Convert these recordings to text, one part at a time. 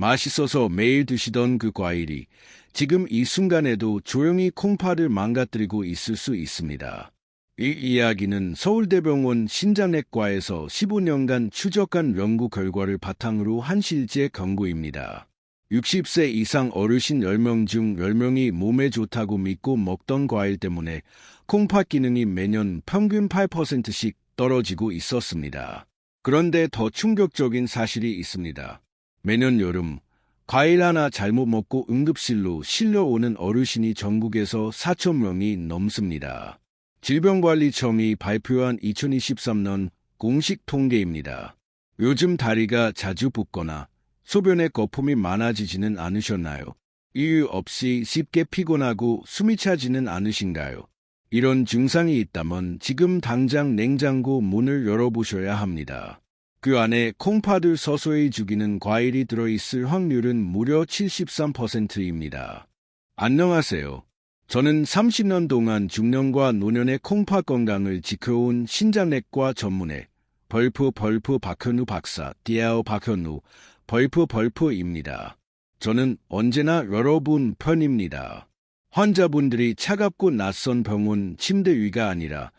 맛있어서 매일 드시던 그 과일이 지금 이 순간에도 조용히 콩팥을 망가뜨리고 있을 수 있습니다. 이 이야기는 서울대병원 신장내과에서 15년간 추적한 연구 결과를 바탕으로 한 실제 경고입니다. 60세 이상 어르신 10명 중 10명이 몸에 좋다고 믿고 먹던 과일 때문에 콩팥 기능이 매년 평균 8%씩 떨어지고 있었습니다. 그런데 더 충격적인 사실이 있습니다. 매년 여름 과일 하나 잘못 먹고 응급실로 실려오는 어르신이 전국에서 4,000명이 넘습니다. 질병관리청이 발표한 2023년 공식 통계입니다. 요즘 다리가 자주 붓거나 소변에 거품이 많아지지는 않으셨나요? 이유 없이 쉽게 피곤하고 숨이 차지는 않으신가요? 이런 증상이 있다면 지금 당장 냉장고 문을 열어보셔야 합니다. 그 안에 콩팥을 서서히 죽이는 과일이 들어있을 확률은 무려 73%입니다. 안녕하세요. 저는 30년 동안 중년과 노년의 콩팥 건강을 지켜온 신장내과 전문의 벌프 박현우 박사, 디아오 박현우, 벌프입니다. 저는 언제나 여러분 편입니다. 환자분들이 차갑고 낯선 병원 침대 위가 아니라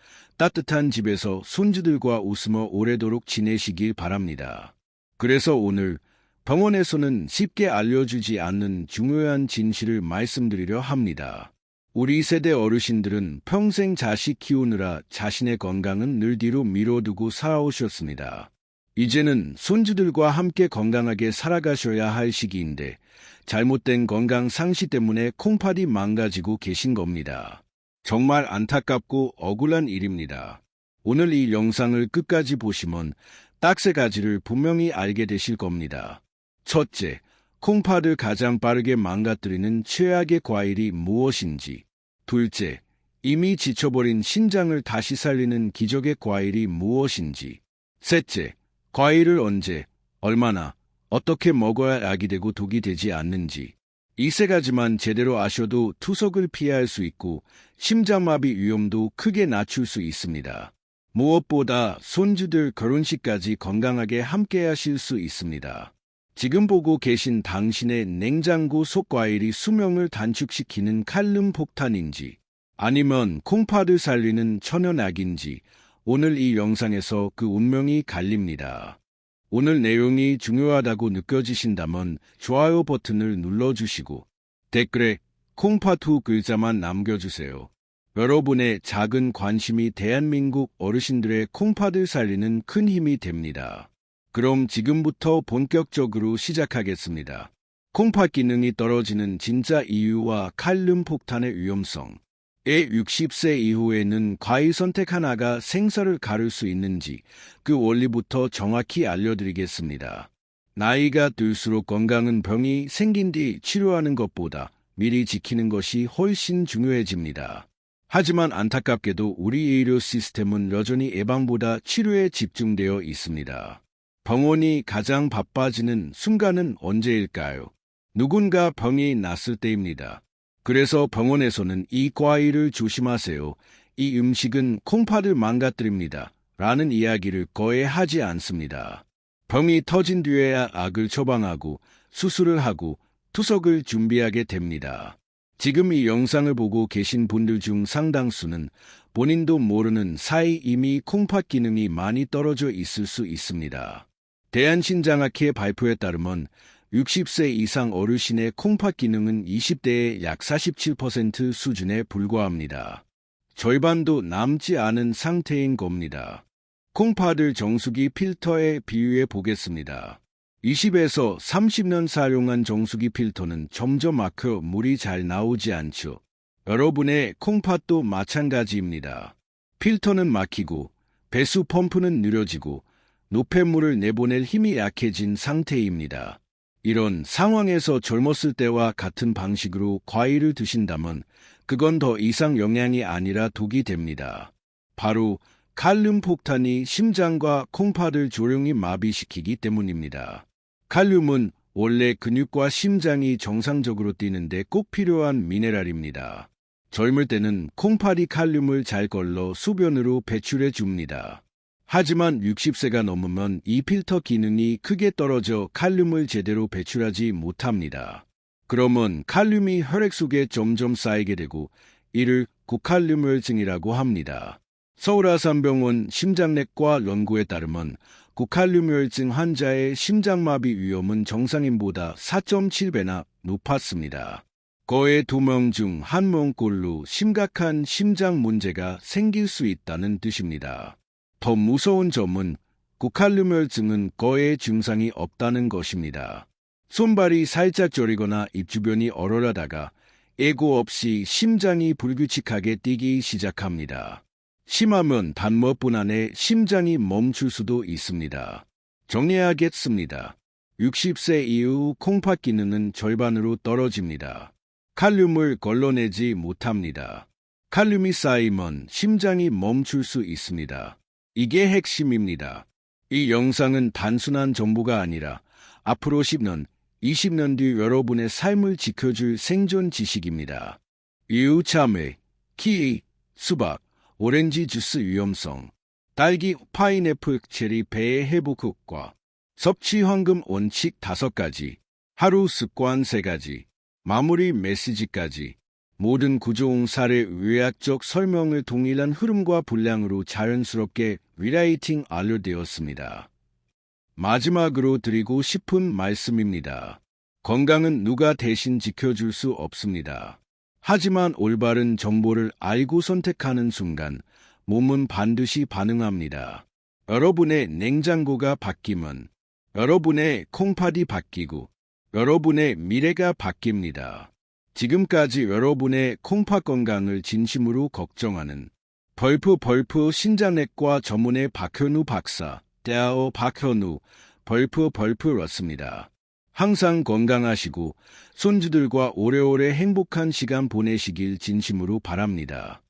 따뜻한 집에서 손주들과 웃으며 오래도록 지내시길 바랍니다. 그래서 오늘 병원에서는 쉽게 알려주지 않는 중요한 진실을 말씀드리려 합니다. 우리 세대 어르신들은 평생 자식 키우느라 자신의 건강은 늘 뒤로 미뤄두고 살아오셨습니다. 이제는 손주들과 함께 건강하게 살아가셔야 할 시기인데 잘못된 건강 상시 때문에 콩팥이 망가지고 계신 겁니다. 정말 안타깝고 억울한 일입니다. 오늘 이 영상을 끝까지 보시면 딱 세 가지를 분명히 알게 되실 겁니다. 첫째, 콩팥을 가장 빠르게 망가뜨리는 최악의 과일이 무엇인지. 둘째, 이미 지쳐버린 신장을 다시 살리는 기적의 과일이 무엇인지. 셋째, 과일을 언제, 얼마나, 어떻게 먹어야 약이 되고 독이 되지 않는지. 이 세 가지만 제대로 아셔도 투석을 피할 수 있고 심장마비 위험도 크게 낮출 수 있습니다. 무엇보다 손주들 결혼식까지 건강하게 함께 하실 수 있습니다. 지금 보고 계신 당신의 냉장고 속 과일이 수명을 단축시키는 칼륨 폭탄인지 아니면 콩팥을 살리는 천연약인지 오늘 이 영상에서 그 운명이 갈립니다. 오늘 내용이 중요하다고 느껴지신다면 좋아요 버튼을 눌러주시고 댓글에 콩팥 후 글자만 남겨주세요. 여러분의 작은 관심이 대한민국 어르신들의 콩팥을 살리는 큰 힘이 됩니다. 그럼 지금부터 본격적으로 시작하겠습니다. 콩팥 기능이 떨어지는 진짜 이유와 칼륨 폭탄의 위험성. 60세 이후에는 과일 선택 하나가 생사를 가를 수 있는지 그 원리부터 정확히 알려드리겠습니다. 나이가 들수록 건강은 병이 생긴 뒤 치료하는 것보다 미리 지키는 것이 훨씬 중요해집니다. 하지만 안타깝게도 우리 의료 시스템은 여전히 예방보다 치료에 집중되어 있습니다. 병원이 가장 바빠지는 순간은 언제일까요? 누군가 병이 났을 때입니다. 그래서 병원에서는 이 과일을 조심하세요. 이 음식은 콩팥을 망가뜨립니다. 라는 이야기를 거의 하지 않습니다. 병이 터진 뒤에야 약을 처방하고 수술을 하고 투석을 준비하게 됩니다. 지금 이 영상을 보고 계신 분들 중 상당수는 본인도 모르는 사이 이미 콩팥 기능이 많이 떨어져 있을 수 있습니다. 대한신장학회 발표에 따르면 60세 이상 어르신의 콩팥 기능은 20대의 약 47% 수준에 불과합니다. 절반도 남지 않은 상태인 겁니다. 콩팥을 정수기 필터에 비유해 보겠습니다. 20에서 30년 사용한 정수기 필터는 점점 막혀 물이 잘 나오지 않죠. 여러분의 콩팥도 마찬가지입니다. 필터는 막히고 배수 펌프는 느려지고 노폐물을 내보낼 힘이 약해진 상태입니다. 이런 상황에서 젊었을 때와 같은 방식으로 과일을 드신다면 그건 더 이상 영양이 아니라 독이 됩니다. 바로 칼륨 폭탄이 심장과 콩팥을 조용히 마비시키기 때문입니다. 칼륨은 원래 근육과 심장이 정상적으로 뛰는데 꼭 필요한 미네랄입니다. 젊을 때는 콩팥이 칼륨을 잘 걸러 소변으로 배출해 줍니다. 하지만 60세가 넘으면 이 필터 기능이 크게 떨어져 칼륨을 제대로 배출하지 못합니다. 그러면 칼륨이 혈액 속에 점점 쌓이게 되고 이를 고칼륨혈증이라고 합니다. 서울아산병원 심장내과 연구에 따르면 고칼륨혈증 환자의 심장마비 위험은 정상인보다 4.7배나 높았습니다. 거의 2명 중 1명꼴로 심각한 심장 문제가 생길 수 있다는 뜻입니다. 더 무서운 점은 고칼륨혈증은 거의 증상이 없다는 것입니다. 손발이 살짝 저리거나 입 주변이 얼얼하다가 예고 없이 심장이 불규칙하게 뛰기 시작합니다. 심하면 단 몇 분 안에 심장이 멈출 수도 있습니다. 정리하겠습니다. 60세 이후 콩팥 기능은 절반으로 떨어집니다. 칼륨을 걸러내지 못합니다. 칼륨이 쌓이면 심장이 멈출 수 있습니다. 이게 핵심입니다. 이 영상은 단순한 정보가 아니라 앞으로 10년, 20년 뒤 여러분의 삶을 지켜줄 생존 지식입니다. 이유 참외, 키위, 수박, 오렌지 주스 위험성, 딸기, 파인애플, 체리 폐의 회복 효과, 섭취 황금 원칙 5가지, 하루 습관 3가지, 마무리 메시지까지 모든 구조응 사례 의학적 설명을 동일한 흐름과 분량으로 자연스럽게 리라이팅 완료되었습니다. 마지막으로 드리고 싶은 말씀입니다. 건강은 누가 대신 지켜줄 수 없습니다. 하지만 올바른 정보를 알고 선택하는 순간 몸은 반드시 반응합니다. 여러분의 냉장고가 바뀌면 여러분의 콩팥이 바뀌고 여러분의 미래가 바뀝니다. 지금까지 여러분의 콩팥 건강을 진심으로 걱정하는 벌프 신장내과 전문의 박현우 박사, 대아오 박현우, 벌프였습니다. 항상 건강하시고 손주들과 오래오래 행복한 시간 보내시길 진심으로 바랍니다.